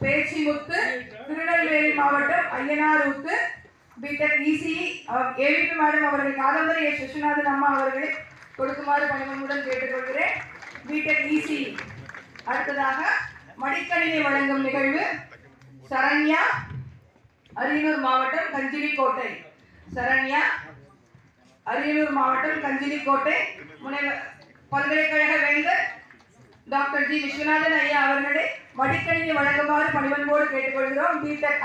பேச்சிமுத்து, திருநெல்வேலி மாவட்டம் Ayyanaruthu, BTech ECE AVP madam அவர்கள் Kadambari S Viswanathan அம்மா அவர்களை கொடுக்குமாறு பணிவன்புடன் கேட்டுக்கொள்கிறேன். BTech ECE. அடுத்ததாக மடிக்கணினி வழங்கும் நிகழ்வு. சரண்யா, அரியலூர் மாவட்டம் கஞ்சிலிக்கோட்டை. சரண்யா, அரியலூர் மாவட்டம் கஞ்சிலிக்கோட்டை. முனைவர் பல்கலைக்கழக வேந்தர் டாக்டர் ஜி விஸ்வநாதன் ஐயா அவர்களை மடிக்கணினி வழங்குமாறு பணிவன்போடு கேட்டுக்கொள்கிறோம். பிடெக்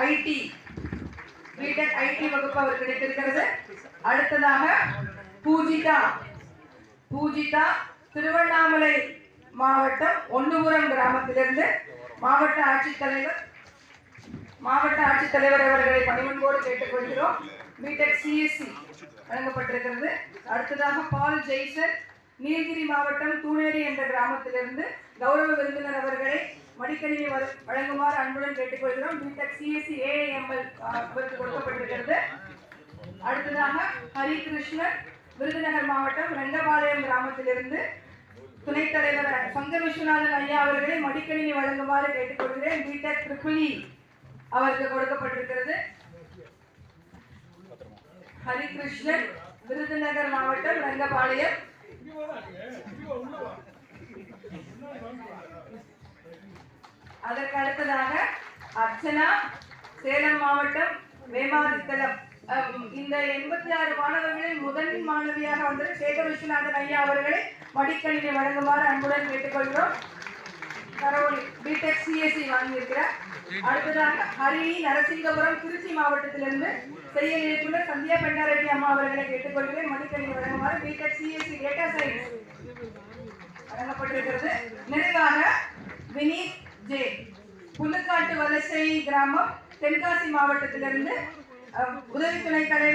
ஐடி வகுப்பு அவர் கிடைத்திருக்கிறது. அடுத்ததாக பூஜிதா திருவண்ணாமலை மாவட்டம் ஒன்னுபுரம் கிராமத்திலிருந்து மாவட்ட ஆட்சித்தலைவர் அவர்களை பணிவன்போடு கேட்டுக்கொள்கிறோம். பிடெக் சிஎஸ்சி வழங்கப்பட்டிருக்கிறது. அடுத்ததாக பால் ஜெய்சன் நீலகிரி மாவட்டம் தூணேரி என்ற கிராமத்திலிருந்து கௌரவ விருந்தினர் அவர்களை மடிக்கணினி வழங்குமாறு அன்புடன் கேட்டுக்கொள்கிறோம். பிடெக் சிஎஸ்சி ஏஐஎம்எல் கொடுக்கப்பட்டிருக்கிறது. அடுத்ததாக ஹரிகிருஷ்ணன் விருதுநகர் மாவட்டம் ரெங்கபாளையம் கிராமத்திலிருந்து துணைத் தலைவர் சங்க விஸ்வநாதன் ஐயா அவர்களை மடிக்கணினி வழங்குமாறு கேட்டுக்கொள்கிறேன். பிடெக் ட்ரிபிள் அவருக்கு கொடுக்கப்பட்டிருக்கிறது. ஹரிகிருஷ்ணன் விருதுநகர் மாவட்டம் ரெங்கபாளையம். அதற்கு அடுத்ததாக அர்ச்சனா சேலம் மாவட்டம் வேமாதித்தலம். இந்த 86 மாணவர்களில் முதல் மாணவியாக வந்த சேகர் விஸ்வநாதன் ஐயா அவர்களை மடிக்கணினி வழங்குமாறு அன்புடன் கேட்டுக்கொள்கிறோம். Karoli BTech CSC வாங்கியிருக்கிறார். அடுத்ததாக ஹரிணி நரசிங்கபுரம் திருச்சி மாவட்டத்திலிருந்து செயல் இயக்குனர் சந்தியா பெண்டாரெட்டி அம்மா அவர்களை கேட்டுக்கொள்கிறேன். மடிக்கணினி வழங்குமாறு. பிடெக் சிஎஸ்சி டேட்டா சயின்ஸ் வழங்கப்பட்டிருக்கிறது. நிறைவாக வினீத் ஜே புல்லுக்காட்டு வலசை கிராமம் தென்காசி மாவட்டத்திலிருந்து உதவி துணைத் தலைவர்